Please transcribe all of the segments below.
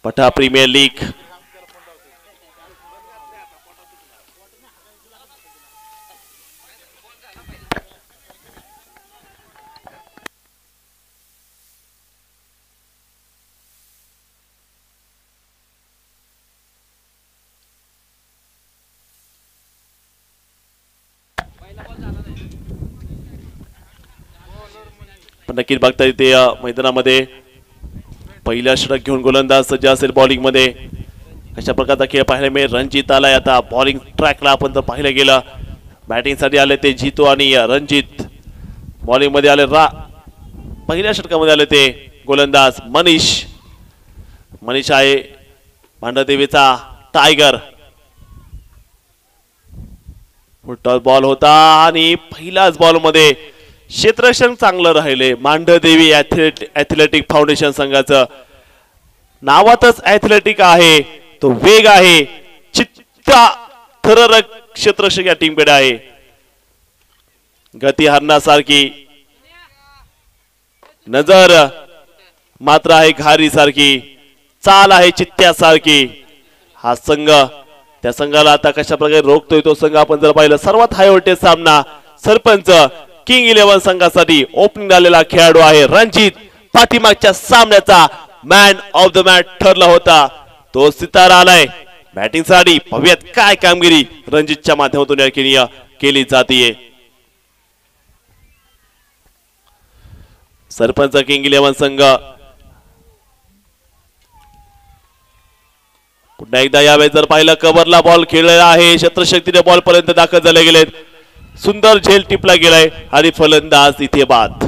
पठा premier league नक्कीच बघता येते मैदानामध्ये पहिल्या षटक घेऊन गोलंदाज सज्ज असेल बॉलिंग मध्ये अशा प्रकारचा खेळ पाहायला मिळेल रणजित आलाय आता बॉलिंग ट्रॅकला आपण जर पाहिलं गेलं बॅटिंग साठी आले ते जितो आणि रणजित बॉलिंग मध्ये आले पहिल्या षटकामध्ये आले ते गोलंदाज मनीष आहे भांडदेवीचा टायगर फुटबॉल बॉल होता आणि पहिल्याच बॉल मध्ये क्षेत्ररक्षण चांगलं राहिले मांढदेवी ॲथलेटिक फाउंडेशन संघाचं नावातच ॲथलेटिक आहे तो वेग आहे चित्ता थररक क्षेत्ररक्षक या टीमकडे आहे गती हरणासारखी नजर मात्र आहे घारी सारखी चाल आहे चित्त्यासारखी हा संघ त्या संघाला आता कशा प्रकारे रोखतोय तो संघ आपण जर पाहिलं सर्वात हाय व्होल्टेज सामना सरपंच किंग 11 संघासाठी ओपनिंग आलेला खेळाडू आहे रणजित पाठीमागच्या सामन्याचा मॅन ऑफ द मॅच ठरला होता तो सितारा आलाय बॅटिंग साठी भव्यात काय कामगिरी रणजितच्या माध्यमातून केली जाते सरपंच किंग 11 संघ पुन्हा एकदा यावेळेस जर पाहिलं कव्हरला बॉल खेळलेला आहे क्षेत्रशक्तीने बॉल पर्यंत दाखल झाले गेलेत सुंदर झेल टिपला गेलाय आणि फलंदाज इथे बाद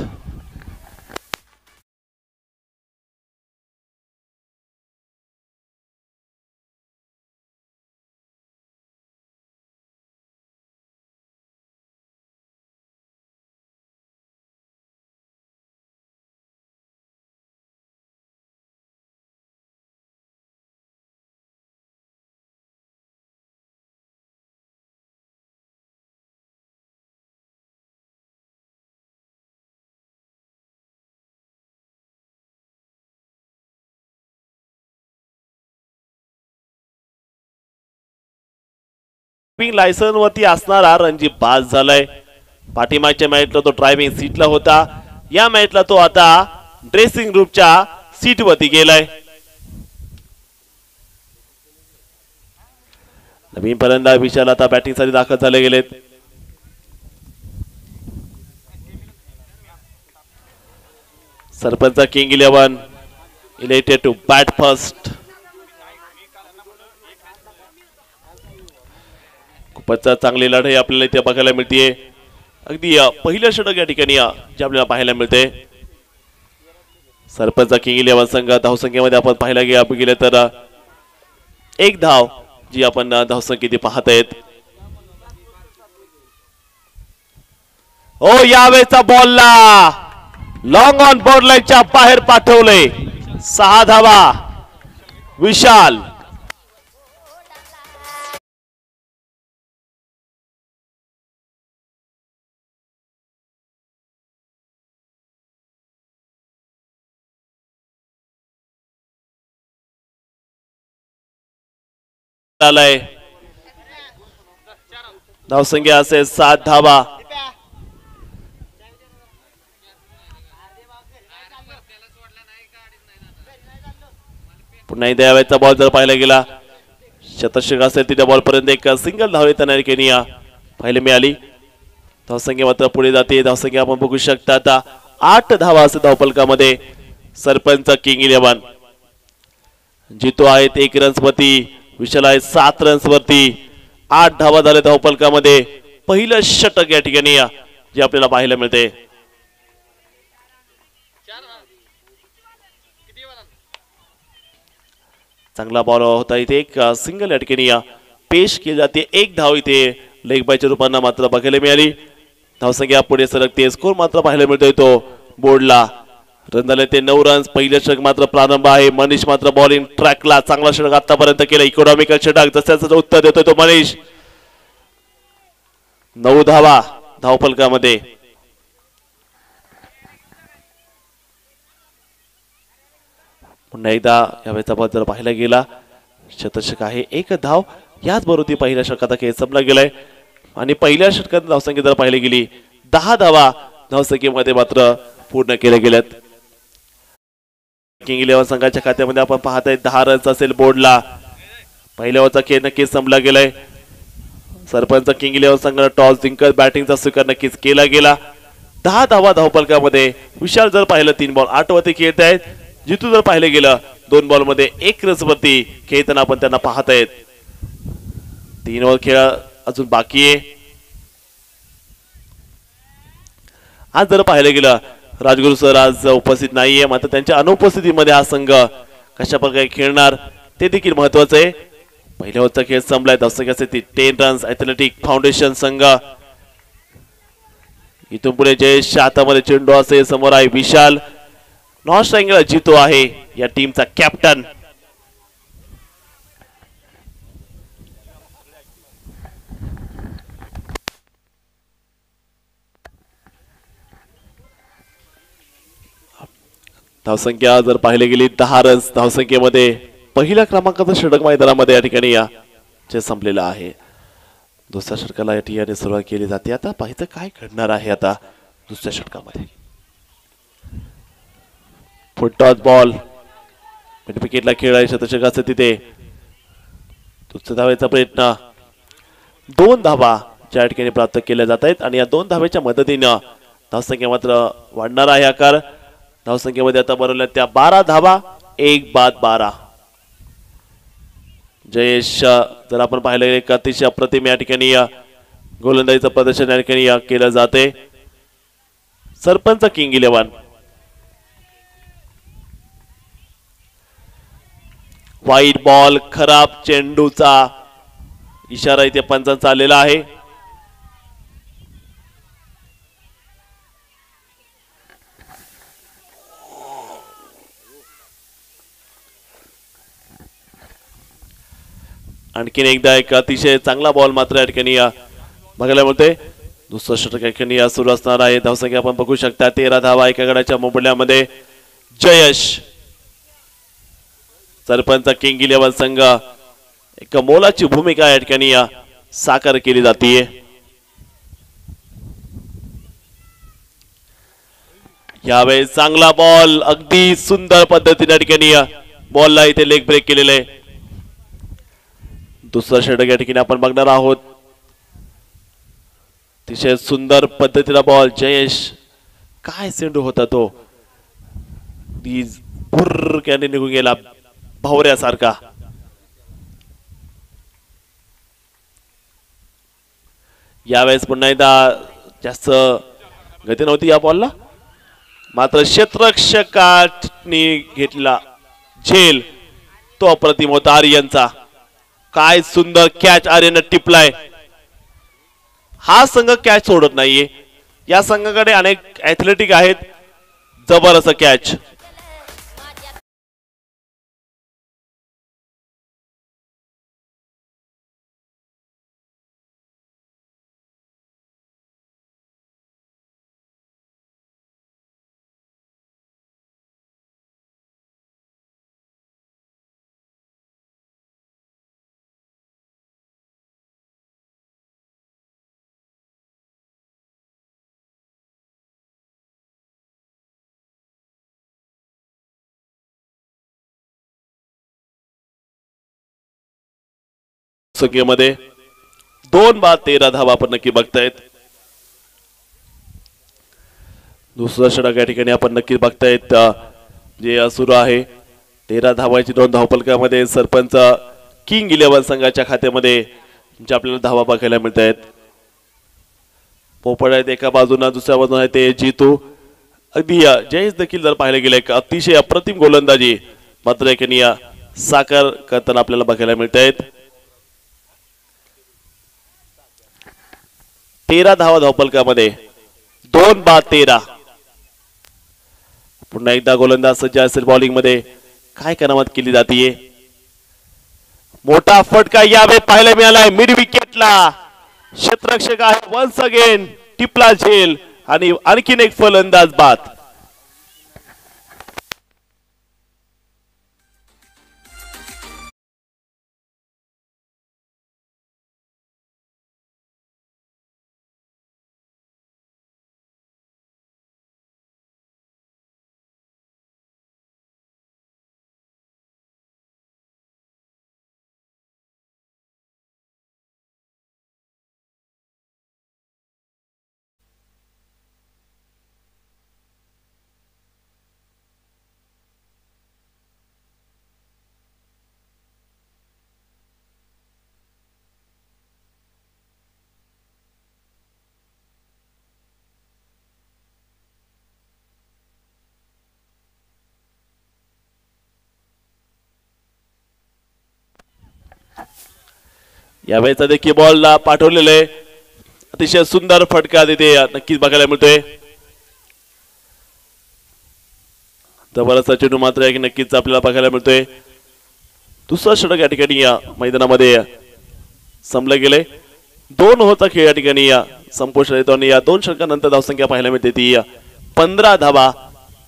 लायसन वरती असणारा रणजित बाद झालाय पाठीमागच्या मॅचला तो ड्रायव्हिंग सीटला होता या मॅचला तो आता ड्रेसिंग रूमच्या सीट वरती गेलाय नवीन फलंदाज विशाल आता बॅटिंग साठी दाखल झाले गेलेत सरपंच king 11 elected to bat first खूपच चांगली लढाई आपल्याला इथे बघायला मिळते अगदी पहिलं षटक या ठिकाणी जे आपल्याला पाहायला मिळते सरपंच किंग 11 संघ धावसंख्येमध्ये आपण पाहायला गेले तर एक धाव जी आपण धावसंख्या ती पाहत आहेत ओ यावेळेचा बॉलला लॉंग ऑन बोर्ड लाईनच्या बाहेर पाठवले 6 धावा विशाल धावसंख्या असेल 7 धावा पुन्हा द्याव्याचा बॉल जर पाहायला गेला शतक असेल तिथे बॉल पर्यंत एक सिंगल धाव येताना केनिया पाहायला मिळाली धावसंख्या मात्र पुढे जाते धावसंख्या आपण बघू शकता आता 8 धावा असे धावफलकामध्ये सरपंच किंग 11 जितो आहेत 1 रन्स वरती विशाल आहे 7 रन्स वरती 8 धावा झाले धावफलकामध्ये पहिलं षटक या ठिकाणी जे आपल्याला पाहायला मिळते चांगला बॉल होता इथे एक सिंगल या ठिकाणी पेश केली जाते 1 धाव इथे लेग बायच्या रूपाने मात्र बघायला मिळाली धावसंख्या पुढे सरकते स्कोर मात्र पाहायला मिळतोय तो बोर्डला रन झाले ते 9 रन्स पहिलं षटक मात्र प्रारंभ आहे मनीष मात्र बॉलिंग ट्रॅकला चांगला षटक आतापर्यंत केलं इकॉनॉमिकल षटक जसं उत्तर देतोय तो मनीष 9 धावा धावफलकामध्ये पुन्हा एकदा यावेळेचा बाद जर पाहायला गेला शतषक आहे, एक धाव. याचबरोबर पहिल्या षटकाचा खेळ संपला गेलाय आणि पहिल्या षटकात धावसंख्या जर पाहायला गेली 10 धावा धावसंख्येमध्ये मात्र पूर्ण केल्या गेल्यात. किंग 11 संघाच्या खात्यामध्ये आपण पाहताय 10 रन्स असेल बोर्डला. पहिल्या ओव्हरचा खेळ नक्कीच संपला गेलाय. सरपंच किंग 11 संघाने टॉस जिंकत बॅटिंगचा स्वीकार नक्कीच केला गेला. 10 धावा धावफलकामध्ये. विशाल जर पाहिलं 3 बॉल 8 वरती खेळत आहेत. जितू जर पाहिलं गेलं 2 बॉल मध्ये 1 रन्स वरती खेळताना आपण त्यांना पाहतायत. 3 ओव्हर खेळ अजून बाकी आहे. आज जर पाहिलं गेलं राजगुरू सर आज उपस्थित नाहीये, मात्र त्यांच्या अनुपस्थितीमध्ये हा संघ कशा प्रकारे खेळणार ते देखील महत्वाचं आहे. पहिल्या ओव्हरचा खेळ संपलाय. धावसंख्या 10 रन्स. ॲथलेटिक फाउंडेशन संघ. इथून पुढे जयेश हातामध्ये चेंडू असेल. समोर आहे विशाल. नॉर्थ ट्रायंगल जितो आहे या टीमचा कॅप्टन. धावसंख्या जर पाहिले गेली 10 रन्स धावसंख्येमध्ये पहिल्या क्रमांकाचं षटक मैदानामध्ये या ठिकाणी या संपलेलं आहे. दुसऱ्या षटकाला या ठिकाणी सुरुवात केली जाते. आता पाहिजे काय घडणार आहे आता दुसऱ्या षटकामध्ये. फुटटॉस बॉल विकेटला खेळ आहे शतषकाचं तिथे. दुसऱ्या धावेचा प्रयत्न. 2 धावा ज्या ठिकाणी प्राप्त केल्या जात आहेत आणि या 2 धावेच्या मदतीनं धावसंख्या मात्र वाढणार आहे. आकार धावसंख्येमध्ये आता बनवल्या त्या 12 धावा. 1 बाद 12. जयेश जर आपण पाहिलं एक अतिशय अप्रतिम या ठिकाणी गोलंदाजीचं प्रदर्शन या ठिकाणी केलं जाते. सरपंच किंग 11. वाईट बॉल. खराब चेंडूचा इशारा इथे पंचांचा आलेला आहे. आणखीन एकदा एक अतिशय चांगला बॉल मात्र या ठिकाणी बघायला मिळते. दुसरं षटक या ठिकाणी सुरू असणार आहे. धावसंख्या आपण बघू शकता 13 धावा एका गडाच्या मोबदल्यामध्ये. जयेश सरपंच किंग 11 संघ एक मोलाची भूमिका या ठिकाणी साकार केली जाते. यावेळेस चांगला बॉल. अगदी सुंदर पद्धतीने या ठिकाणी बॉलला इथे लेग ब्रेक केलेले आहे. दुसरा षटक या ठिकाणी आपण बघणार आहोत. अतिशय सुंदर पद्धतीला बॉल. जयेश काय चेंडू होता तो. भुर्रक्याने निघून गेला भावऱ्यासारखा. यावेळेस पुन्हा एकदा जास्त गती नव्हती या बॉलला, मात्र क्षेत्ररक्षकांनी घेतला झेल तो अप्रतिम होता आर्यनचा. काय सुंदर कॅच आर्यन टिपलाय. हा संघ कॅच सोडत नाहीये. या संघाकडे अनेक ॲथलेटिक आहेत. जबरदस्त कॅच. संख्येमध्ये 2 बाद 13 धावा आपण नक्की बघतायत. दुसरा षटक या ठिकाणी आपण नक्की बघतायत जे सुरू आहे. 13 धावाची 2 धावफलकामध्ये सरपंच किंग 11 संघाच्या खात्यामध्ये जे आपल्याला धावा बघायला मिळत आहेत. पोपट आहेत एका बाजूला, दुसऱ्या बाजूला आहे ते जितू. अगदी जयेश देखील जर पाहिलं गेलं एक अतिशय अप्रतिम गोलंदाजी मात्र एकाने साकार करताना आपल्याला बघायला मिळत आहेत. 13 धावा धावफलकामध्ये 2 बाद 13. पुन्हा एकदा गोलंदाज सज्ज असेल बॉलिंग मध्ये. काय करामत केली जाते. मोठा फटका यावेळी पाहायला मिळालाय मिड विकेटला. क्षेत्ररक्षक आहे वन्स अगेन टिपला झेल आणि आणखीन एक फलंदाज बाद. यावेळेचा देखील बॉलला पाठवलेले अतिशय सुंदर फटका तिथे नक्कीच बघायला मिळतोय. जबरदस्त चेंडू मात्र नक्कीच आपल्याला बघायला मिळतोय. दुसरा षटक या ठिकाणी या मैदानामध्ये संपलं गेले. 2 ओव्हरचा खेळ या ठिकाणी संपुष्टात येतो आणि या 2 षटकानंतर धावसंख्या पाहायला मिळते ती 15 धावा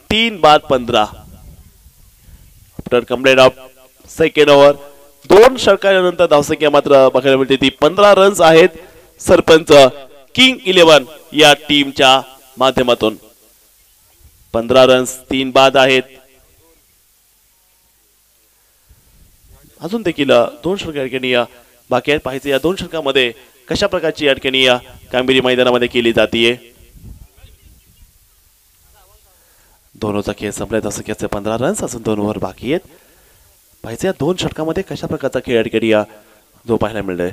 3 बाद 15. After complete of second over 2 षटकानंतर धावसंख्या मात्र बघायला मिळते ती 15 रन्स आहेत सरपंच किंग 11 या टीमच्या माध्यमातून. 15 रन्स 3 बाद आहेत. अजून देखील 2 षटक या ठिकाणी बाकी आहेत. पाहायचे या 2 षटकामध्ये कशा प्रकारची या ठिकाणी कामगिरी मैदानामध्ये केली जाते. 2 ओव्हरचा खेळ संपलाय. धावसंख्याचे 15 रन्स अजून 2 ओव्हर बाकी आहेत. पाहिजे या 2 षटकामध्ये कशा प्रकारचा खेळ या ठिकाणी जो पाहायला मिळतोय.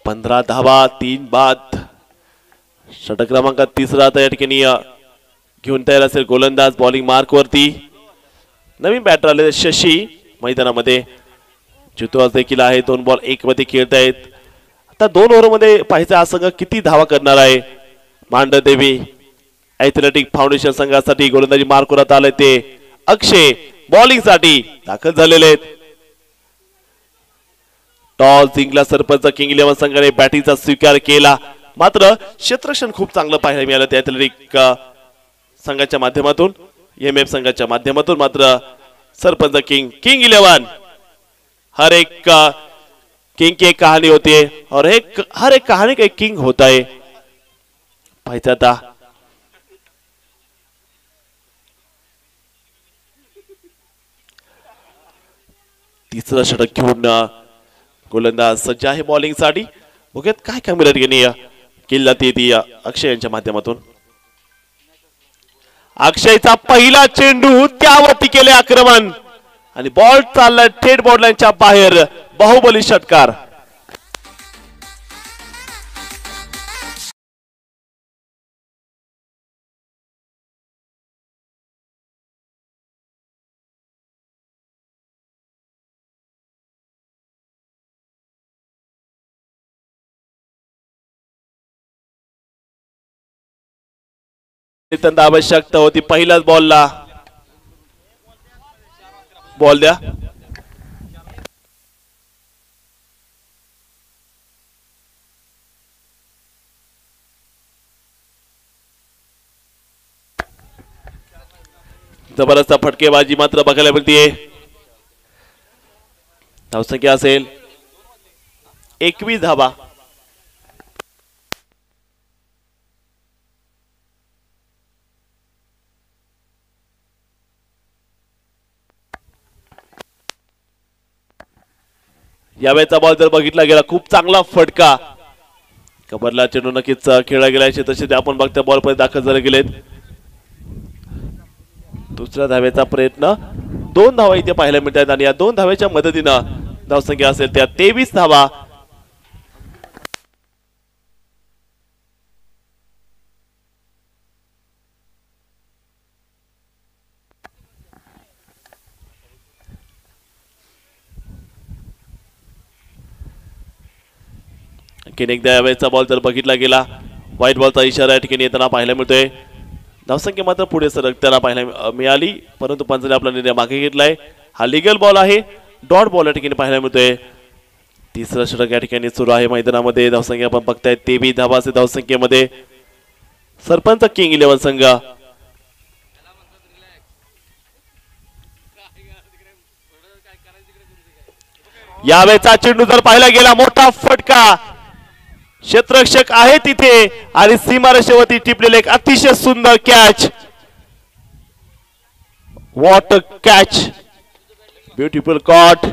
पंधरा धावा 3 बाद. षटक क्रमांक 3 आता या ठिकाणी घेऊन तयार असेल गोलंदाज बॉलिंग मार्क वरती. नवीन बॅटर आले शशी मैदानामध्ये. जितू देखील आहे. 2 बॉल 1 मध्ये खेळतायत. आता 2 ओव्हर मध्ये पाहिजे हा संघ किती धावा करणार आहे. मांडदेवी ॲथलेटिक फाउंडेशन संघासाठी गोलंदाजी मार्क वर आले ते अक्षय बॉलिंग साठी दाखल झालेले आहेत. टॉस जिंकला सरपंच किंग 11 संघाने बॅटिंगचा स्वीकार केला. मात्र क्षेत्ररक्षण खूप चांगलं पाहायला मिळालं त्या ॲथलेटिक संघाच्या माध्यमातून एमएफ संघाच्या माध्यमातून. मात्र सरपंच किंग 11 हर एक किंग की एक कहानी होती है और हर एक कहानी का एक किंग होता है. पाहायचं आता तिसरं षटक घेऊन गोलंदाज सज्ज आहे बॉलिंग साठी. बघूयात काय कामगिरी केली जाते ती अक्षय यांच्या माध्यमातून. अक्षयचा पहिला चेंडू त्यावरती केले आक्रमण आणि बॉल चाललाय थेट बॉर्डरलाईनच्या बाहेर. बाहुबली षटकार. नितांत आवश्यकता होती. पहिल्याच बॉलला बॉल द्या. जबरदस्त फटकेबाजी मात्र बघायला मिळते. धावसंख्या असेल 21 धावा. यावेळेचा बॉल जर बघितला गेला खूप चांगला फटका. कबरला चेंडू नक्कीच खेळला गेला. तसे ते आपण बघता बॉल पर्यंत दाखल झाले गेलेत. दुसऱ्या धावेचा प्रयत्न. 2 धावा इथे पाहायला मिळतात आणि या 2 धावेच्या मदतीनं धावसंख्या असेल त्या 23 धावा. आणखीन एकदा यावेळेचा बॉल जर बघितला गेला व्हाईट बॉलचा इशारा या ठिकाणी येताना पाहायला मिळतोय. धावसंख्या मात्र पुढे सरकताना पाहायला मिळाली परंतु पंचाने आपला निर्णय मागे घेतलाय. हा लीगल बॉल आहे. डॉट बॉल या ठिकाणी पाहायला मिळतोय. तिसरं षटक या ठिकाणी सुरू आहे मैदानामध्ये. धावसंख्या आपण बघताय 23 धावा धावसंख्येमध्ये सरपंच किंग 11 संघ. यावेळेचा चेंडू जर पाहायला गेला मोठा फटका. क्षेत्ररक्षक आहे तिथे आणि सीमारेषेवरती टिपलेले एक अतिशय सुंदर catch. What a catch. Beautiful caught.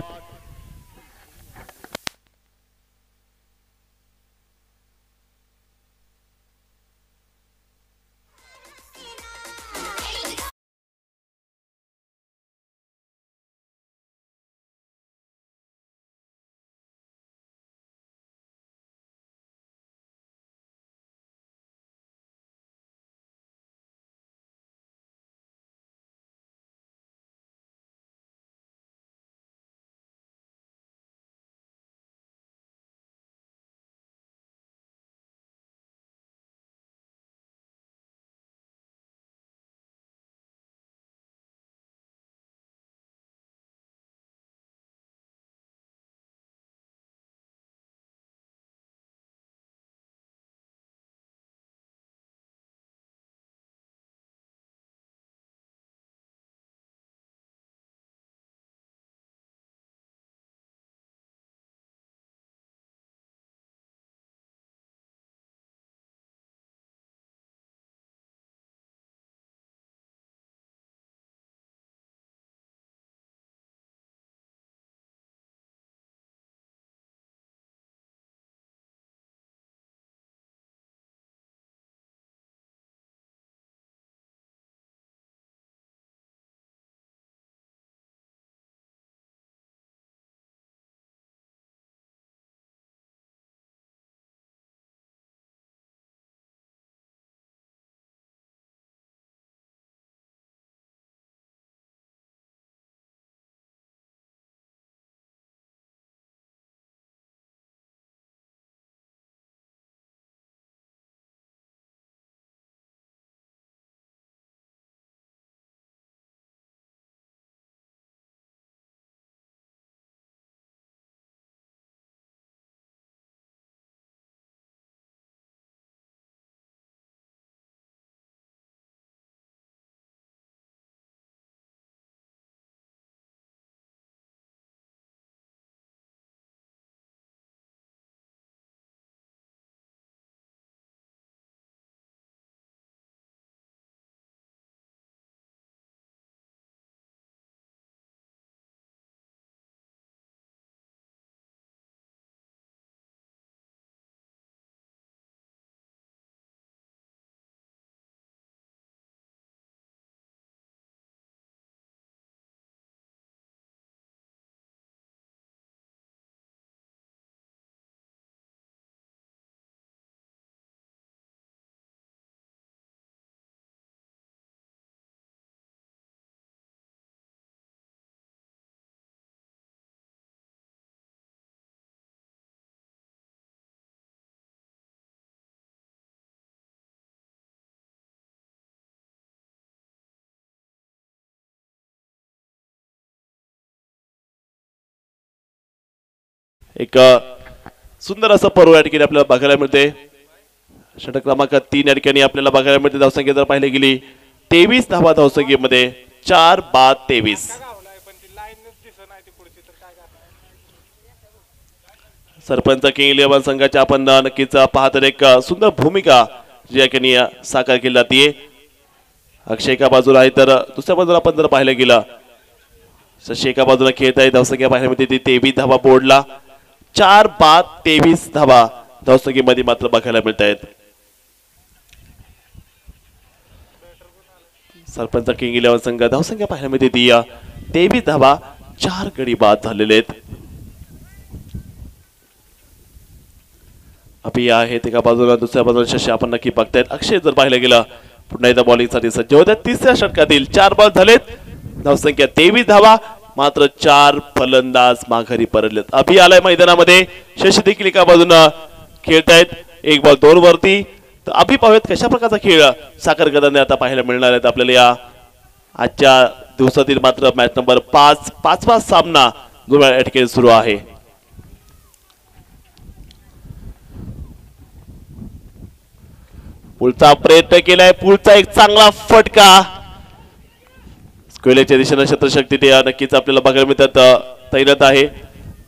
एक सुंदर असं पर्व या ठिकाणी आपल्याला बघायला मिळते. षटक क्रमांक 3 या ठिकाणी आपल्याला बघायला मिळते. धावसंख्या जर पाहिली गेली 23 धावा धावसंख्येमध्ये 4 बाद 23. सरपंच किंग 11 संघाच्या आपण नक्कीच पाहत एक सुंदर भूमिका जी या ठिकाणी साकार केली जाते. अक्षय एका बाजूला आहे तर दुसऱ्या बाजूला आपण जर पाहिलं गेलं शशी एका बाजूला खेळत आहे. धावसंख्या पाहायला मिळते 23 धावा बोर्डला 4 बाद 23 धावा धावसंख्येमध्ये मात्र बघायला मिळत आहेत. सरपंच किंग 11 संघ धावसंख्या पाहायला मिळते ती 23 धावा 4 गडी बाद झालेले आहेत. अभि आहेत एका बाजूला दुसऱ्या बाजूला शशी आपण नक्की बघतायत. अक्षय जर पाहिलं गेलं पुन्हा एकदा बॉलिंग साठी सज्ज होत्या. तिसऱ्या षटकातील 4 बॉल झालेत. धावसंख्या 23 धावा मात्र 4 फलंदाज माघारी परतलेत. अभि आलाय मैदानामध्ये. शशी देखील एका बाजूला खेळतायत. 1 बॉल 2 वरती. तर अभि पाहूयात कशा प्रकारचा खेळ साकार करताना आता पाहायला मिळणार आहेत आपल्याला या आजच्या दिवसातील. मात्र मॅच नंबर 5 पाचवा सामना जो या ठिकाणी सुरू आहे. पुढचा प्रयत्न केलाय. पुढचा एक चांगला फटका स्क्वेअरच्या दिशेने शत्रशक्ती ते नक्कीच आपल्याला बघायला मिळतात. तैनात आहे.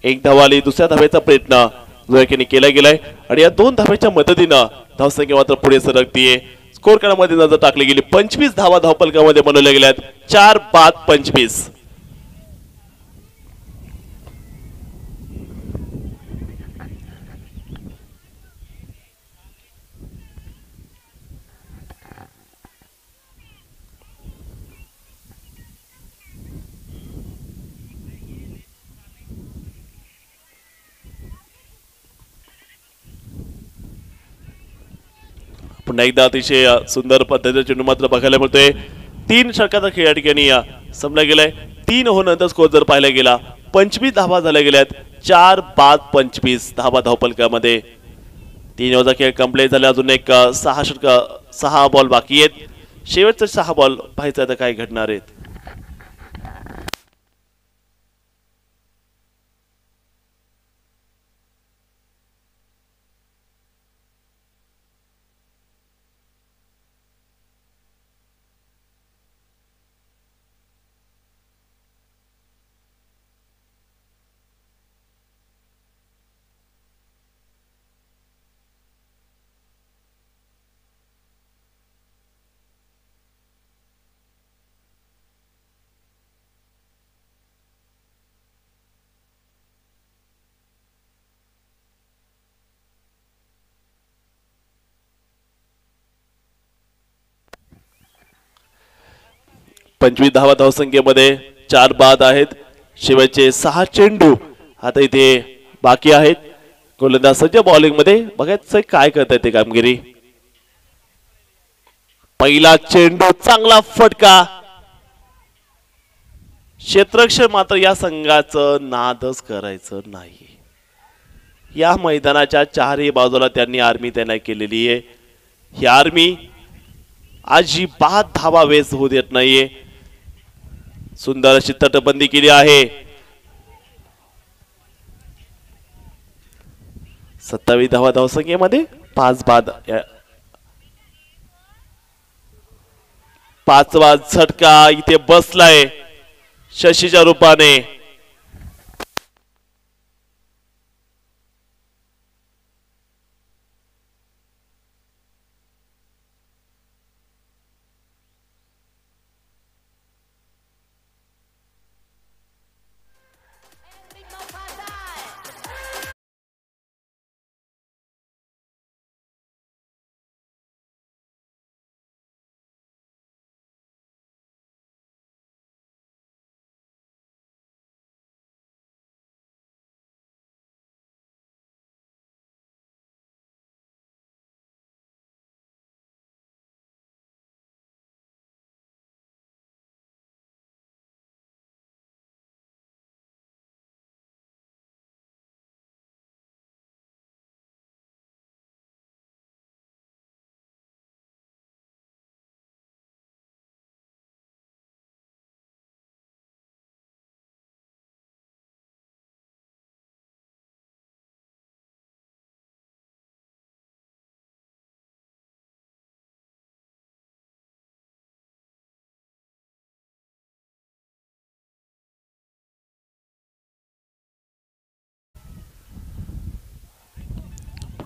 1 धावा आली. दुसऱ्या धावेचा प्रयत्न जो याने केला गेलाय आणि या 2 धावेच्या मदतीनं धावसंख्या मात्र पुढे सरकतीये. स्कोर कार्डमध्ये नजर टाकली गेली 25 धावा धावपलकामध्ये बनवल्या गेल्यात 4 बाद 25. पुन्हा एकदा अतिशय सुंदर पद्धतीचा चेंडू मात्र बघायला मिळतोय. 3 षटकाचा खेळ या ठिकाणी संपला गेलाय. 3 हो नंतर स्कोर जर पाहायला गेला 25 धावा झाल्या गेल्यात 4 बाद 25 धावा धावपलकामध्ये. 3 ओव्हरचा खेळ कंप्लीट झाला. अजून एक 6 बॉल बाकी आहेत. शेवटचे 6 बॉल पाहायचं आता काय घडणार आहेत. पंचवीस धावा धावसंख्येमध्ये 4 बाद आहेत. शेवटचे 6 चेंडू आता इथे बाकी आहेत. गोलंदाज सज्ज बॉलिंग मध्ये बघायचं काय करतायत ते कामगिरी. पहिला चेंडू चांगला फटका. क्षेत्ररक्षण मात्र या संघाचं नादच करायचं नाही. या मैदानाच्या चारही बाजूला त्यांनी आर्मी तैनात केलेली आहे. ही आर्मी अजिबात धावा वेस्ट होऊ देत नाहीये. सुंदर अशी तटबंदी केली आहे. 27 धावा धावसंख्येमध्ये 5 बाद. 5वा झटका इथे बसलाय शशीच्या रूपाने.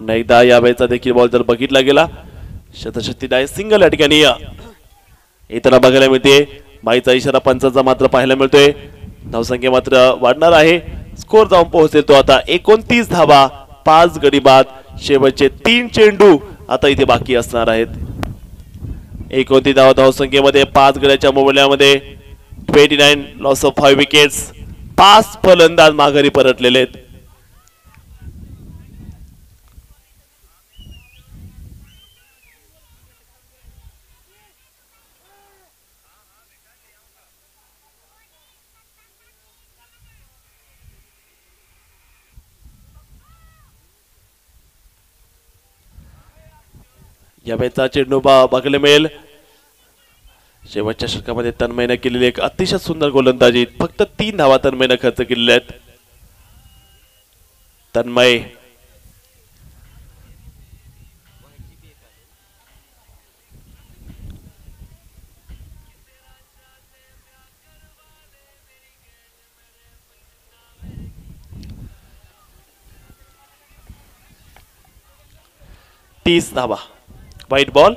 एकदा यावेळेचा देखील बॉल जर बघितला गेला शतशक्ती डाय सिंगल या ठिकाणी येताना बघायला मिळते. बाईचा इशारा पंचाचा मात्र पाहायला मिळतोय. धावसंख्या मात्र वाढणार आहे. स्कोर जाऊन पोहोचेल तो आता 29 धावा 5 गडी बाद. शेवटचे 3 चेंडू आता इथे बाकी असणार आहेत. 29 धावा धावसंख्येमध्ये 5 गड्याच्या मोबदल्यामध्ये 29 लॉस ऑफ 5 विकेट्स. 5 फलंदाज माघारी परतलेले आहेत. या मॅचचा चेंडू बघायला मिळेल. शेवटच्या षटकामध्ये तन्मयने केलेली एक अतिशय सुंदर गोलंदाजी. फक्त 3 धावा तन्मयने खर्च केलेल्या आहेत. तन्मय तीस धावा. White ball.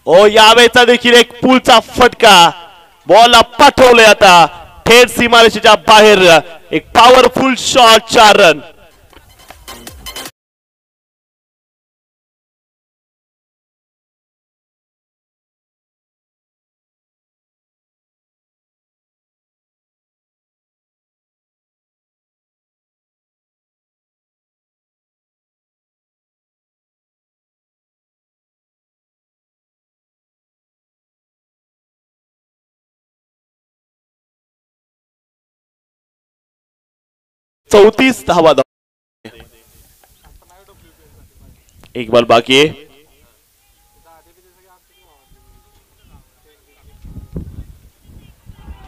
ओ यावेळेचा देखील एक पुलचा फटका. बॉलला पाठवलंय आता थेट सीमारेषेच्या बाहेर. एक पॉवरफुल शॉट. 4 रन. चौतीस धावा. एक बॉल बाकी आहे.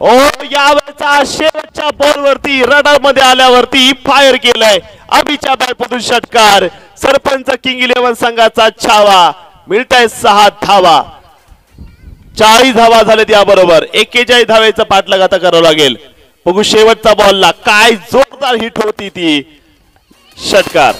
ओ यावेळेचा शेवटच्या बॉलवरती रडार मध्ये आल्यावरती फायर केलंय. अभिच्या बॅटमधून षटकार. सरपंच किंग 11 संघाचा छावा. मिळताय 6 धावा. 40 धावा झालेत याबरोबर. 41 धावेचा पाठलाग आता करावं लागेल. बघू शेवटचा बॉलला काय जोरदार हिट होती ती. षटकार.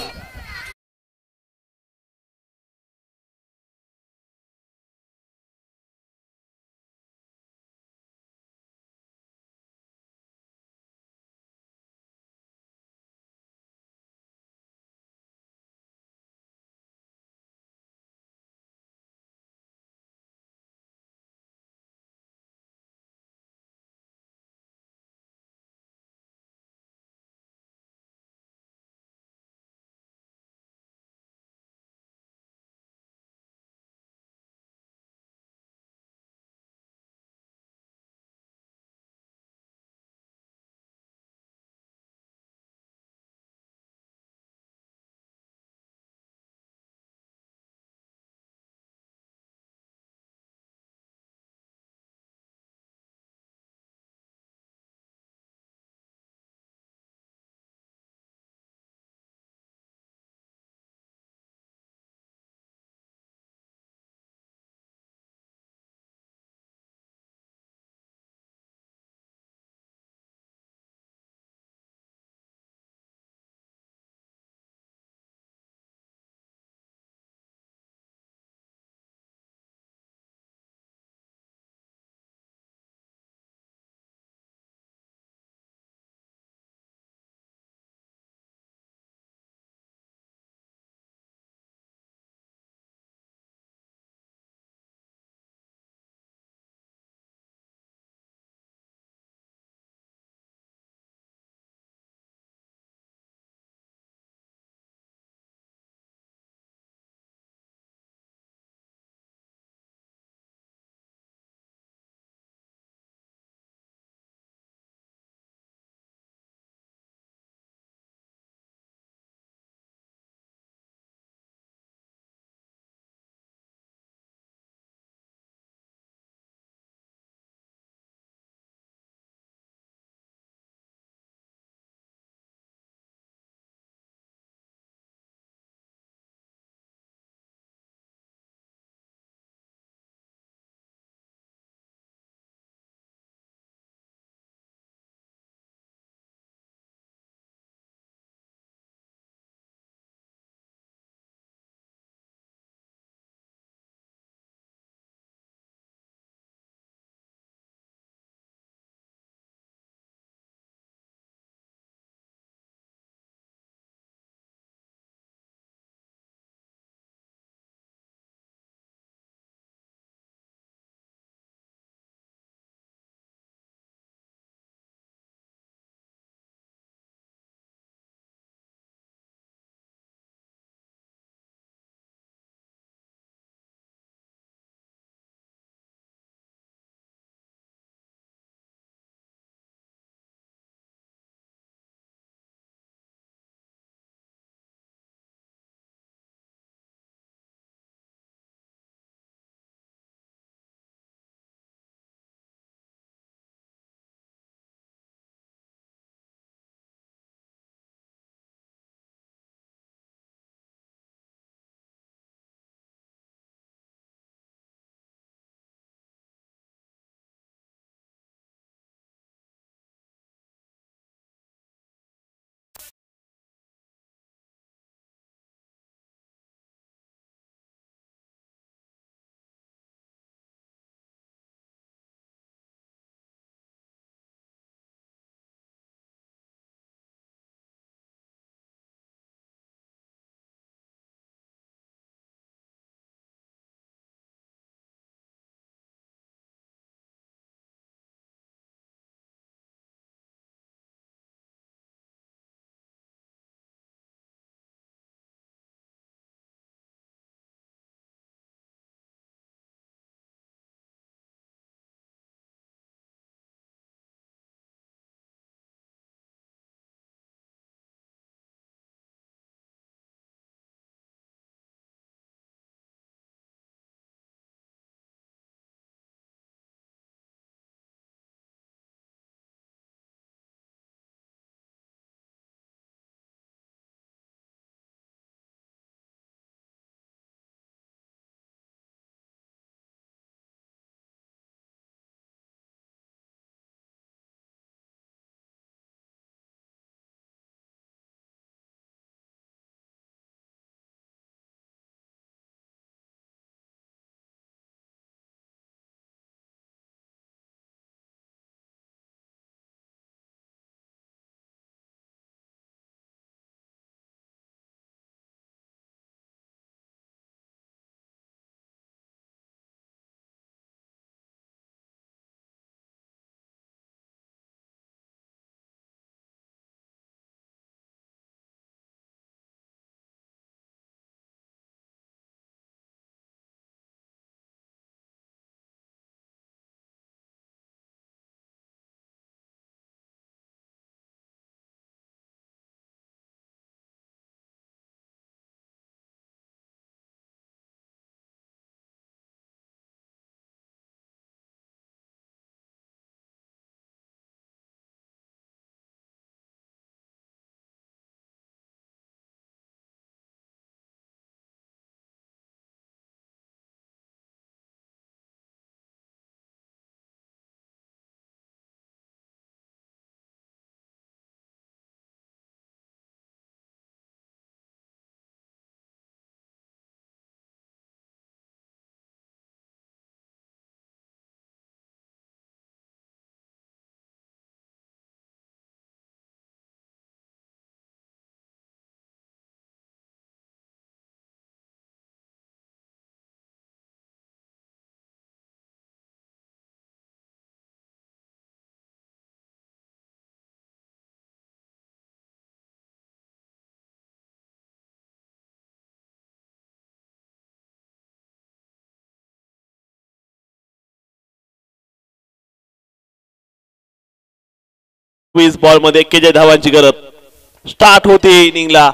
20 बॉल मध्ये 41 धावांची गरज स्टार्ट होते इनिंगला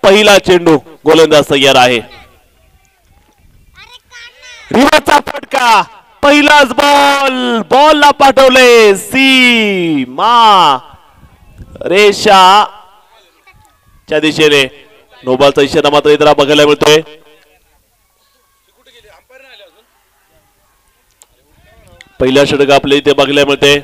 पहिला चेंडू गोलंदाज तयार आहे रिव्हर्सचा फटका पहिलाच बॉलला पाठवले सीमा रेषा च्या दिशेने नोबालचा इशारा मात्र इतर बघायला मिळतोय पहिला षटक आपल्या इथे बघायला मिळते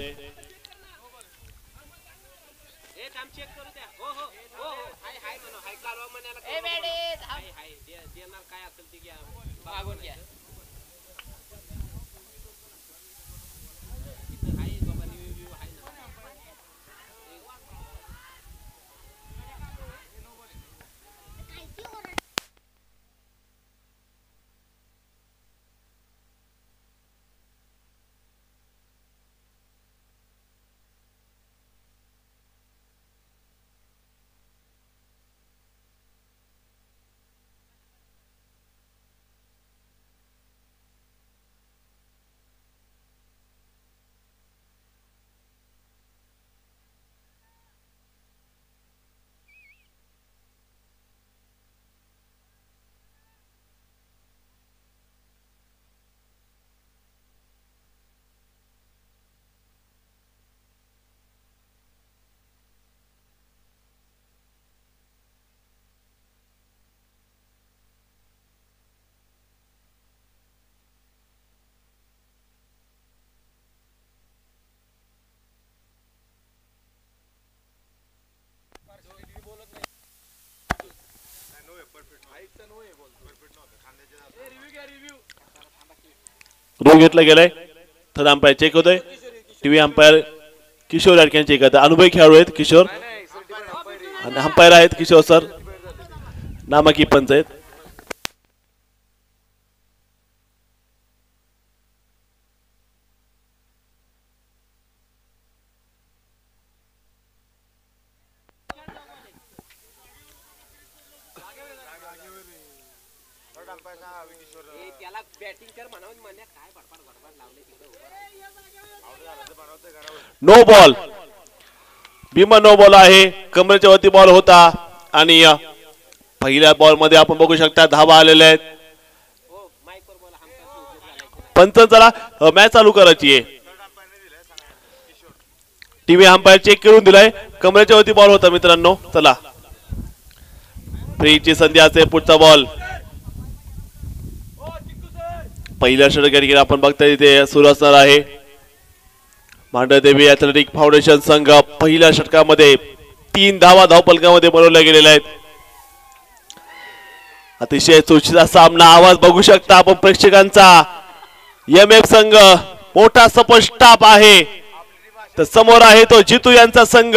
रूल घेतला गेलाय थर्ड अंपायर चेक होतोय टीव्ही अंपायर किशोर याडक्यान चेक करतात अनुभवी खेळाडू आहेत किशोर आणि अंपायर आहेत किशोर सर नामांकित पंच आहेत no ball Bhima no ball आहे कमरेच्या वरती बॉल होता आणि पहिल्या बॉल मध्ये आपण बघू शकता धावा आलेल्या आहेत पंच चला मॅच चालू करायची आहे टीव्ही अंपायर चेक करून दिलाय कमरेच्या वरती बॉल होता मित्रांनो चला फ्रीची संधी असते पुढचा बॉल पहिल्या षटकात आपण बघता इथे सुरू असणार आहे मांडदेवी ॲथलेटिक फाउंडेशन संघ पहिल्या षटकामध्ये 3 धावा धावपलकामध्ये बनवल्या गेलेल्या आहेत अतिशय चुरशीचा सामना आवाज बघू शकता आपण प्रेक्षकांचा एमएफ संघ मोठा सपोर्ट स्टाफ आहे तर समोर आहे तो जितू यांचा संघ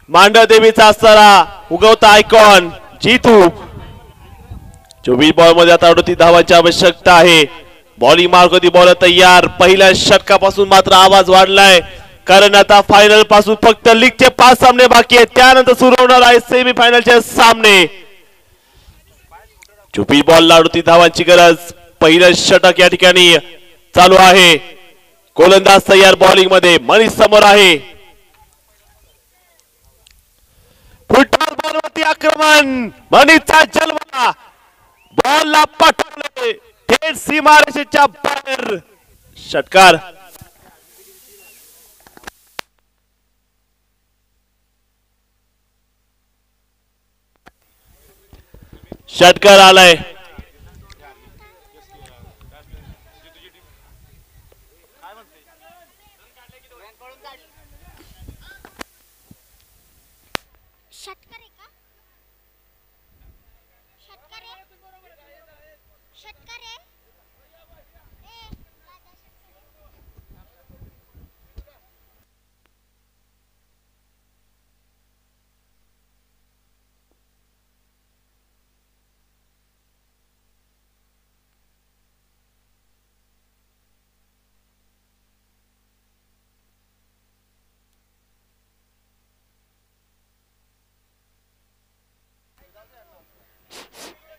मांडदेवीचा असणारा उगवता आयकॉन जितू 24 बॉल मध्ये आता 38 धावांची आवश्यकता आहे बॉलिंग मार्क होती बॉल तयार पहिल्या षटकापासून मात्र आवाज वाढलाय कारण आता फायनल पासून फक्त लीगचे 5 सामने बाकी आहेत त्यानंतर सुरू होणार आहे सेमी फायनलचे सामने 24 बॉल 38 धावांची गरज पहिलं षटक या ठिकाणी चालू आहे गोलंदाज तयार बॉलिंग मध्ये मनीष समोर आहे फुटबॉल बॉलवरती आक्रमण मनीषचा जलवा बॉलला पाठवले थेट सीमारेषेच्या बाहेर षटकार षटकार आलाय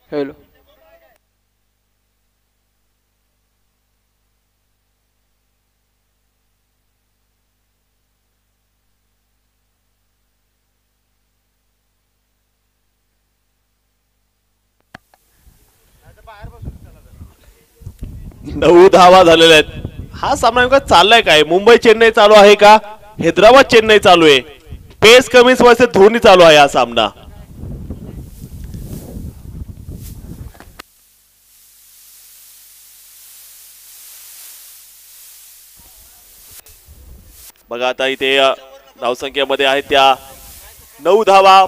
हेलो 9 धावा झालेल्या आहेत। हा सामना नेमका चाललाय काय? मुंबई चेन्नई चालू आहे का हैदराबाद चेन्नई चालू आहे? पेस कमिन्स वर्सेस धोनी चालू आहे हा सामना। बघा आता इथे धावसंख्येमध्ये आहेत त्या 9 धावा।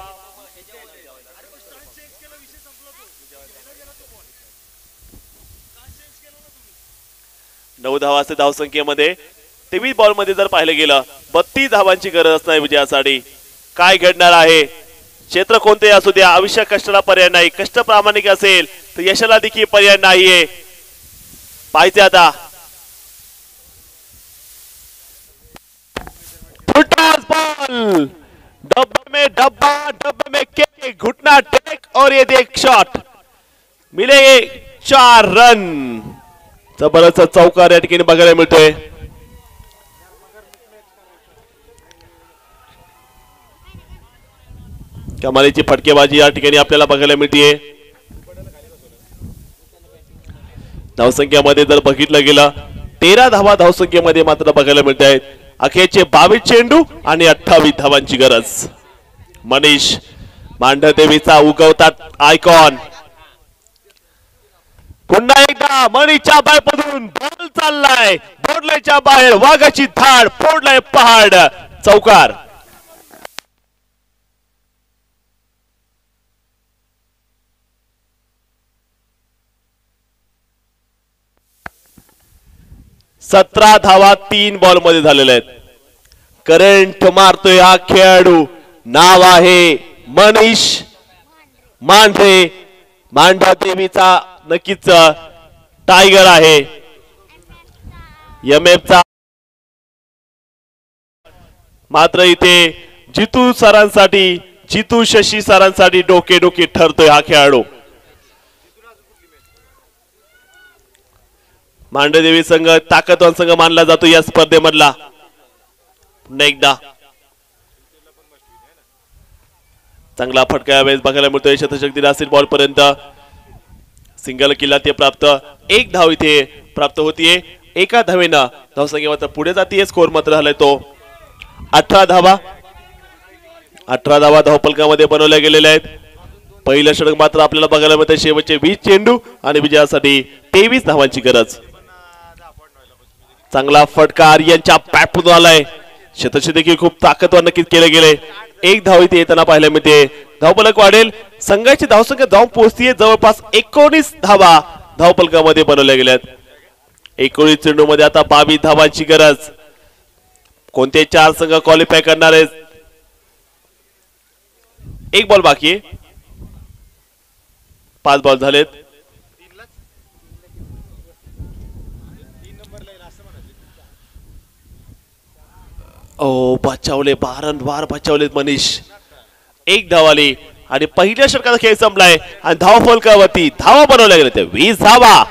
धावाचे धावसंख्येमध्ये 23 बॉल मध्ये जर पाहिलं गेलं 32 धावांची गरज असणार विजयासाठी। काय घडणार आहे? क्षेत्र कोणते असू द्या, आयुष्य कष्टाला पर्याय नाही। कष्ट प्रामाणिक असेल तर यशाला देखील पर्याय नाहीये। पाहिजे आता बॉल, डब्बे में डब्बा, डब्बे में केक, घुटना टेक और ये देख शॉट, मिलेंगे 4 रन। जबरदस्त चौकार या ठिकाणी बघायला मिळतोय। कमालीची फटकेबाजी या ठिकाणी आपल्याला बघायला मिळते। धावसंख्येमध्ये जर बघितलं गेलं 13 धावा धावसंख्येमध्ये मात्र बघायला मिळत आहेत। अखेरचे 22 चेंडू आणि 28 धावांची गरज। मनीष मांढरदेवीचा उगवता आयकॉन पुन्हा एकदा मनीषच्या बायपासून बॉल चाललाय, बोर्डलाईनच्या बाहेर वाघाची धाड, फोडलाय पहाड, चौकार। सतरा धावा 3 बॉल मध्ये झालेल्या आहेत। करंट मारतोय हा खेळाडू, नाव आहे मनीष मांढरे। मांढरदेवीचा नक्कीच टायगर आहे। एमएफचा मात्र इथे जितू सरांसाठी, जितू शशी सरांसाठी डोके डोके ठरतोय हा खेळाडू। मांढरदेवी संघ ताकदवान संघ मानला जातो या स्पर्धेमधला। पुन्हा एकदा चांगला फटका यावेळेस बघायला मिळतोय। शतशक दिला असेल बॉल पर्यंत, सिंगल किल्ला ते प्राप्त, 1 धाव इथे प्राप्त होतीये। एका धावेनं धावसंख्या मात्र पुढे जातीये। स्कोर मात्र झालाय तो 18 धावा। 18 धावा धावफलकामध्ये बनवल्या गेलेल्या आहेत। पहिलं षटक मात्र आपल्याला बघायला मिळतंय। शेवटचे 20 चेंडू आणि विजयासाठी 23 धावांची गरज। चांगला फटका आर्यनच्या पॅटून आलाय। शतक देखील खूप ताकदवार नक्कीच केले गेले। 1 धाव इथे येताना पाहायला मिळते। धावफलक वाढेल, संघाची धावसंख्या जाऊन पोहोचतीये जवळपास 19 धावा धावफलकामध्ये बनवल्या गेल्यात। 19 चेंडू मध्ये आता 22 धावांची गरज। कोणते 4 संघ क्वालिफाय करणार आहेत? 1 बॉल बाकी आहे। 5 बॉल झालेत। ओ बचावले, वारंवार बचावलेत मनीष। 1 धाव आली आणि पहिल्या षटकाचा खेळ संपलाय आणि धावफलकावरती धावा बनवल्या गेल्या त्या 20 धावा।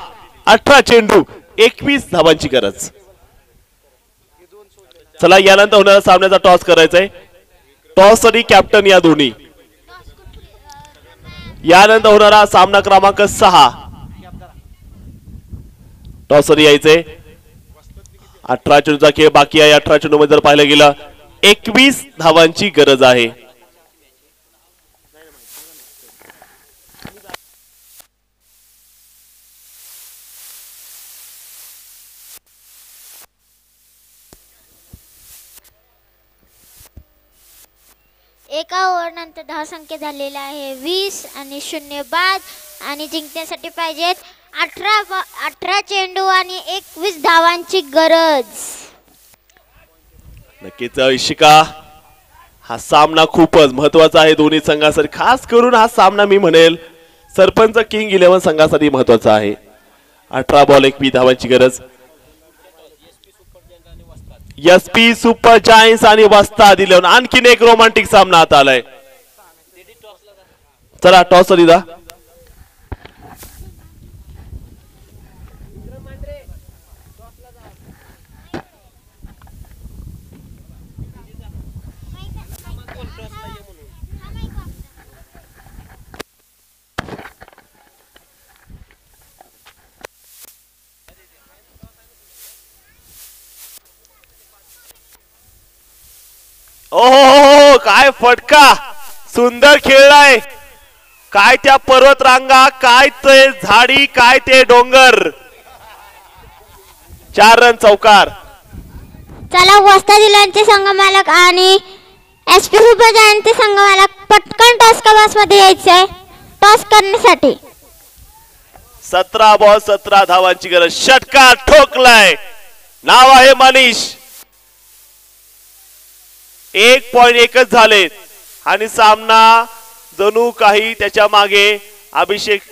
18 चेंडू 21 धावांची गरज। चला यानंतर होणारा सामन्याचा टॉस करायचा आहे। टॉस साठी कॅप्टन या दोन्ही। यानंतर होणारा सामना क्रमांक 6 टॉस साठी यायचंय। 18 चेंडूचा खेळ बाकी आहे। 18 चेंडू मध्ये जर पाहिलं गेलं 21 धावांची गरज आहे। एका ओव्हर नंतर धावसंख्या झालेला आहे 20 आणि 0 बाद आणि जिंकण्यासाठी पाहिजेत 18 चेंडू आणि 21 धावांची गरज। नक्कीच इशिका, हा सामना खूपच महत्वाचा आहे दोन्ही संघांसाठी। खास करून हा सामना मी म्हणेल सरपंच किंग 11 संघासाठी महत्वाचा आहे। 18 बॉल 21 धावांची गरज। एसपी सुपर जायंट्स आणि वस्ताद दिलेला आणखीन एक रोमांटिक सामना आता आलाय। चला टॉस साठी जा। ओहो काय फटका, सुंदर खेळलाय. काय त्या पर्वत रांगा, काय ते झाडी, काय ते डोंगर. 4 रन चौकार. चला वस्ता दिल्यांचे संघ मालक आणि एसपी सुपर जायंटचे संघ मालक पटकन टॉस कबास मध्ये यायचंय टॉस करण्यासाठी. 17 बॉल 17 धावांची गरज. षटकार ठोकलाय. नाव आहे मनीष. 1 पॉइंट एकच झाले आणि सामना जणू काही त्याच्या मागे अभिषेक.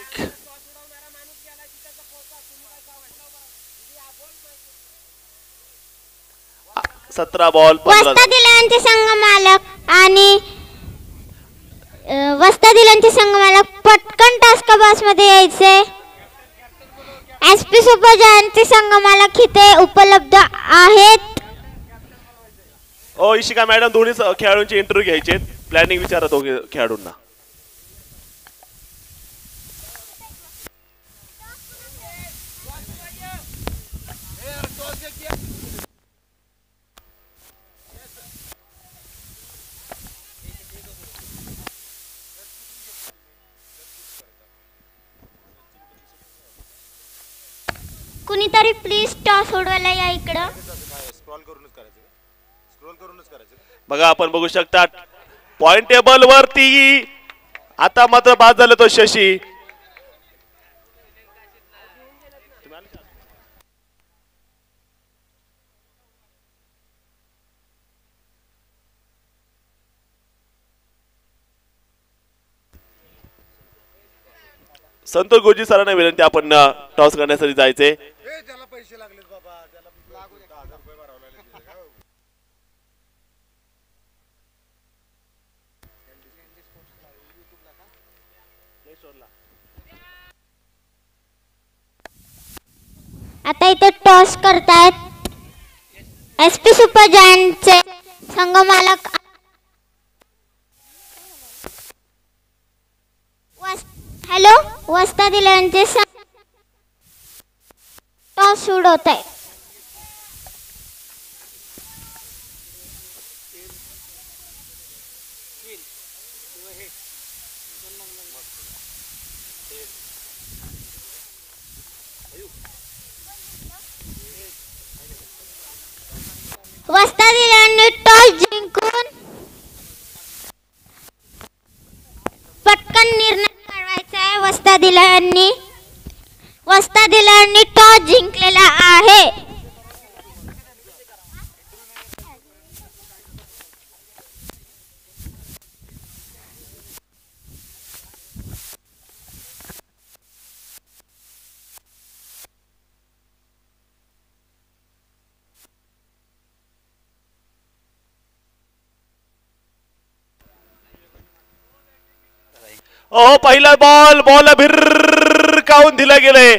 17 बॉल 15. वस्ता दिल्यांचे संघ मालक आणि वस्ता दिल्यांचे संघ मालक पटकन टॉस कबास मध्ये यायचे. एसपी सुपर जायंटचे संघ मालक इथे उपलब्ध आहेत. ओ इशिका मॅडम, दोन्ही खेळाडूंचे इंटरव्ह्यू घ्यायचे. प्लॅनिंग विचारत हो खेळाडूंना. कुणीतरी प्लीज टॉस सोडवायला या इकडं. बघा आपण बघू शकता पॉइंट टेबल वरती आता मात्र बाद झाला तो शशी. संतोष गोजी सरांना विनंती, आपण टॉस करण्यासाठी जायचे. आता इथे टॉस करतायत एसपी सुपर जायंटचे संघ मालक. हॅलो, वस्ता दिल्यांचे टॉस उडवत आहे. वस्ता दिल्यांनी टॉस जिंकून पटकन निर्णय काढवायचा आहे. वस्ता दिल्यांनी टॉस जिंकलेला आहे. ओ पहिला बॉल भिरकावून दिला गेले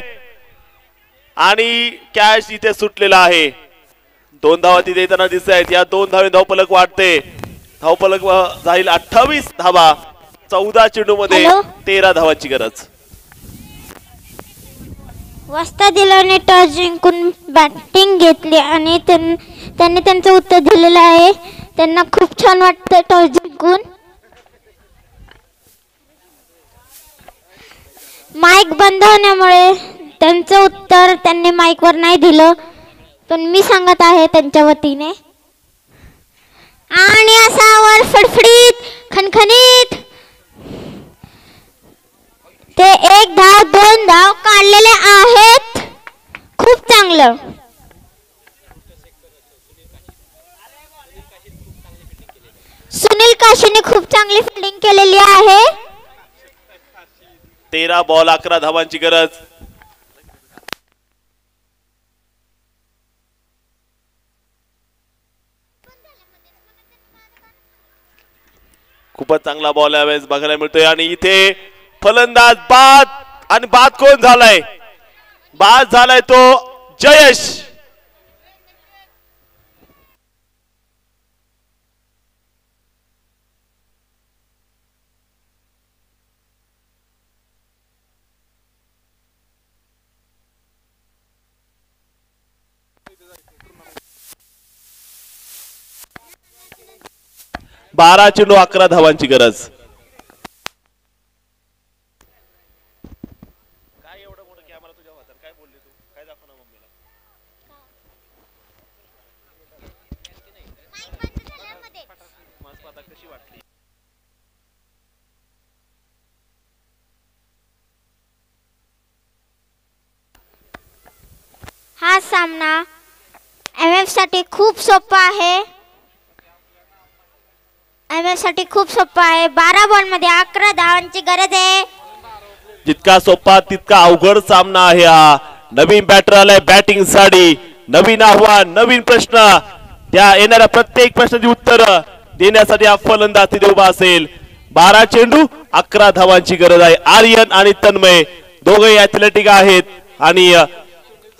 आणि कॅच इथे सुटलेला आहे. 2 धावा तिथे येताना दिसत आहेत. या 2 धावे धावफलक वाढते. धावफलक जाईल 28 धावा. 14 चेंडू मध्ये 13 धावांची गरज. वस्ता दिल्यांनी टॉस जिंकून बॅटिंग घेतली आणि त्यांनी त्यांचं उत्तर दिलेलं आहे. त्यांना खूप छान वाटतं टॉस जिंकून. माईक बंद होण्यामुळे त्यांचं उत्तर त्यांनी माईकवर नाही दिलं, पण मी सांगत आहे त्यांच्या वतीने. आणि असा वर फडफडीत खणखणीत ते 1 धाव 2 धाव काढलेले आहेत. खूप चांगलं. सुनील काशीने खूप चांगली फिल्डिंग केलेली आहे. 13 बॉल 11 धावांची गरज. खूपच चांगला बॉल यावेळेस बघायला मिळतोय आणि इथे फलंदाज बाद. आणि बाद कोण झालाय? बाद झालाय तो जयेश. 12 चेंडू 11 धावांची गरज. हा सामना MF साठी खूप सोपा आहे. MF साठी खूप सोपा आहे. 12 बॉल मध्ये 11 धावांची गरज आहे. जितका सोपा तितका अवघड सामना आहे हा. नवीन बॅटर आलाय बॅटिंग साठी. नवीन आव्हान, नवीन प्रश्न. त्या येणाऱ्या प्रत्येक प्रश्नाची उत्तर देण्यासाठी हा फलंदाज तिथे उभा असेल. 12 चेंडू 11 धावांची गरज आहे. आर्यन आणि तन्मय दोघेही ऍथलेटिक आहेत आणि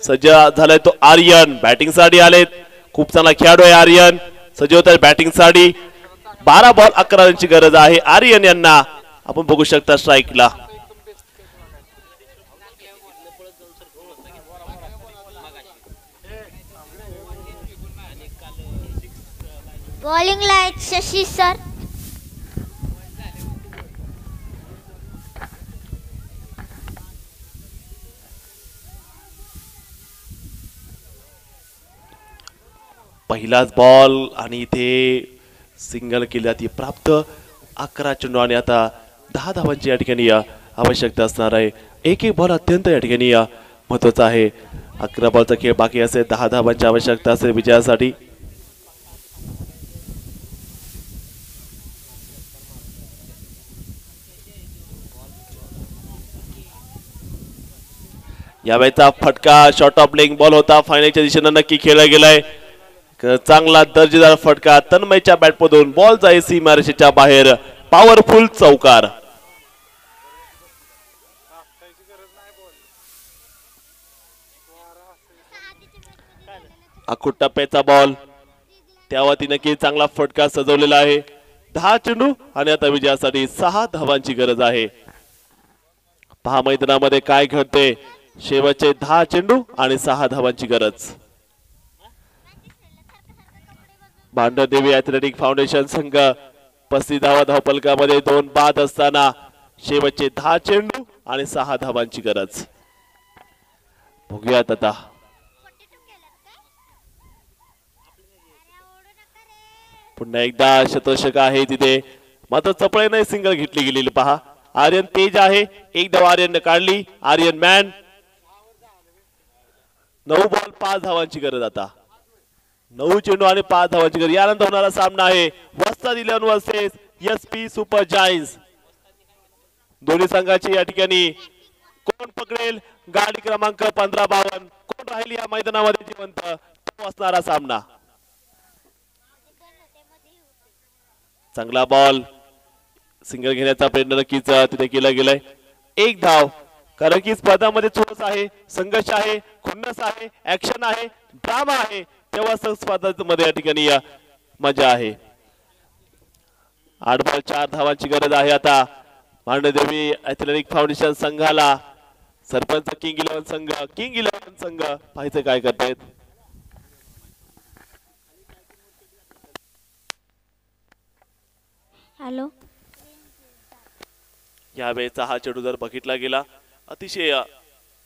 सज्ज झालाय तो आर्यन. बॅटिंग साठी आलेत. खूप चांगला खेळाडू आहे आर्यन. सज्ज होत आहे बॅटिंग साठी. 12 बॉल 11 रनची गरज आहे आर्यन यांना. आपण बघू शकता स्ट्राईकला. बॉलिंगला आहेत शशी सर. पहिलाच बॉल आणि इथे सिंगल केली ती प्राप्त. 11 चेंडू आणि आता 10 धावांची या ठिकाणी आवश्यकता असणार आहे. एक बॉल अत्यंत या ठिकाणी महत्वाचा आहे. 11 बॉलचा खेळ बाकी असेल. 10 धावांची आवश्यकता असेल विजयासाठी. यावेळेचा फटका शॉर्ट ऑफ लेग बॉल होता. फायनलच्या दिशेने नक्की खेळला गेलाय. चांगला दर्जेदार फटका तन्मयच्या बॅटमधून. बॉल जाईल सीमारेषेच्या बाहेर. पॉवरफुल चौकार. अखूट टप्प्याचा बॉल. त्यावरती नक्की चांगला फटका सजवलेला आहे. 10 चेंडू आणि आता विजयासाठी 6 धावांची गरज आहे. पहा मैदानामध्ये काय घडते. शेवटचे 10 चेंडू आणि 6 धावांची गरज. भांडरदेवी ऍथलेटिक फाउंडेशन संघ 35 धावा धावपलकामध्ये 2 बाद असताना शेवटचे 10 चेंडू आणि 6 धावांची गरज. बघूयात आता. पुन्हा एकदा शतशक आहे तिथे. मात्र चपळेने सिंगल घेतली गेलेली पहा. आर्यन तेज आहे. एक धाव आर्यनने काढली. आर्यन मॅन. 9 बॉल 5 धावांची गरज आता. 9 चेंडू आणि 5 धावांची गरज. यानंतर होणारा सामना आहे वस्ताद 11 वर्सेस SP सुपर जायंट्स. दोन्ही संघाची या ठिकाणी कोण पकडेल गाडी क्रमांक 15-52. कोण राहील या मैदानामध्ये जिवंत तो असणारा सामना. चांगला बॉल. सिंगल घेण्याचा प्रयत्न नक्कीच तिथे केला गेलाय. एक धाव. कारण की स्पर्धामध्ये चोरस आहे, संघर्ष आहे, खुन्नस आहे, ऍक्शन आहे, ड्रामा आहे. तेव्हा स्पर्धामध्ये या ठिकाणी मजा आहे. 8 बॉल 4 धावांची गरज आहे आता. भांडदेवी ऍथलेटिक फाउंडेशन संघाला. सरपंच किंग 11 संघ. किंग 11 संघ पाहायचं काय करतायत. हॅलो. यावेळेचा हा चेंडू जर बघितला गेला अतिशय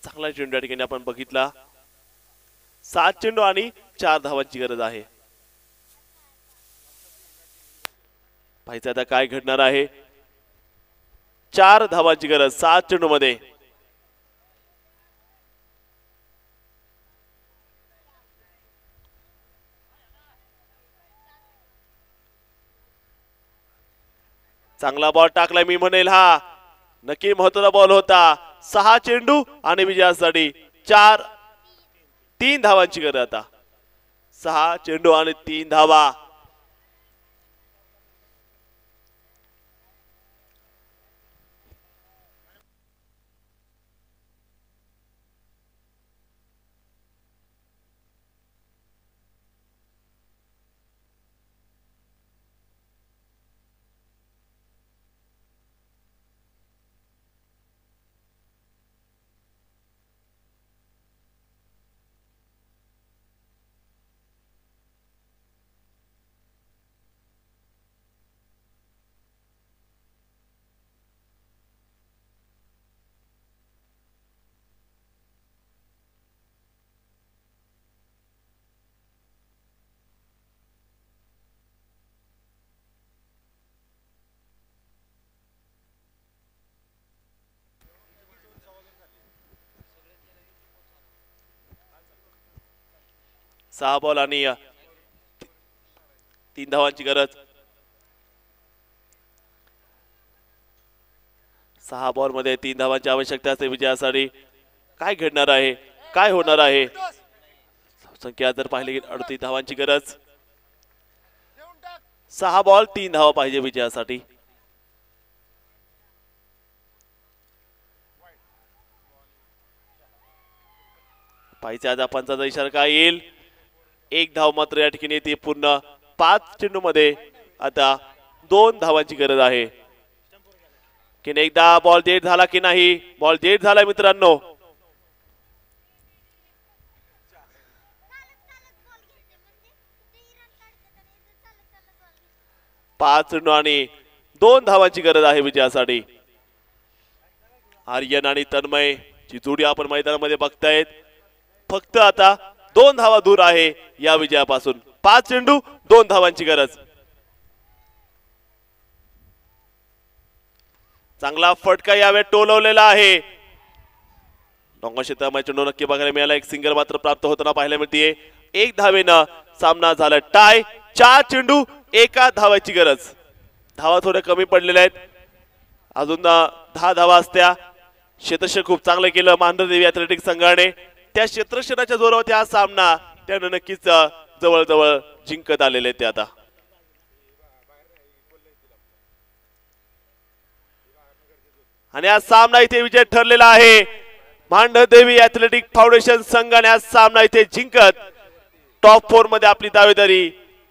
चांगला चेंडू या ठिकाणी आपण बघितला. 7 चेंडू आणि 4 धावांची गरज आहे. पाहायचं आता काय घडणार आहे. 4 धावांची गरज 7 चेंडू मध्ये. चांगला बॉल टाकलाय मी म्हणेल हा. नक्की महत्वाचा बॉल होता. 6 चेंडू आणि विजयासाठी 3 धावांची गरज आता. 6 चेंडू आणि 3 धावा. 6 बॉल आणि 3 धावांची गरज. 6 बॉल मध्ये 3 धावांची आवश्यकता असते विजयासाठी. काय घडणार आहे, काय होणार आहे. संख्या जर पाहिली गेली 38 धावांची गरज. 6 बॉल 3 धावा पाहिजे विजयासाठी. पाहिजे आता पंचाचा इशारा काय येईल. 1 धाव मात्र या ठिकाणी ती पूर्ण 5 चेंडू मध्ये आता 2 धावांची गरज आहे. की एकदा बॉल डेट झाला की नाही. बॉल डेट झाला मित्रांनो. 5 चेंडू आणि 2 धावांची गरज आहे विजयासाठी. आर्यन आणि तन्मय ची जोडी आपण मैदानामध्ये बघतायत. फक्त आता 2 धावा दूर आहे या विजयापासून. 5 चेंडू 2 धावांची गरज. चांगला फटका यावेळी टोलवलेला आहे. लॉंग क्षेत्रामध्ये चेंडू नक्की बघायला मिळाला. एक सिंगल मात्र प्राप्त होताना पाहायला मिळते. 1 धावेनं सामना झाला टाय. 4 चेंडू 1 धावाची गरज. धावा थोड्या कमी पडलेल्या आहेत. अजून 10 धावा असत्या. क्षेत्ररक्षण खूप चांगलं केलं मांढरदेवी ॲथलेटिक्स संघाने. त्या क्षेत्ररक्षणाच्या जोरावरती हा सामना त्यानं नक्कीच जवळजवळ जिंकत आलेले ते आता. आणि हा सामना इथे विजय ठरलेला आहे. मांढरदेवी ॲथलेटिक फाउंडेशन संघाने हा सामना इथे जिंकत टॉप 4 मध्ये आपली दावेदारी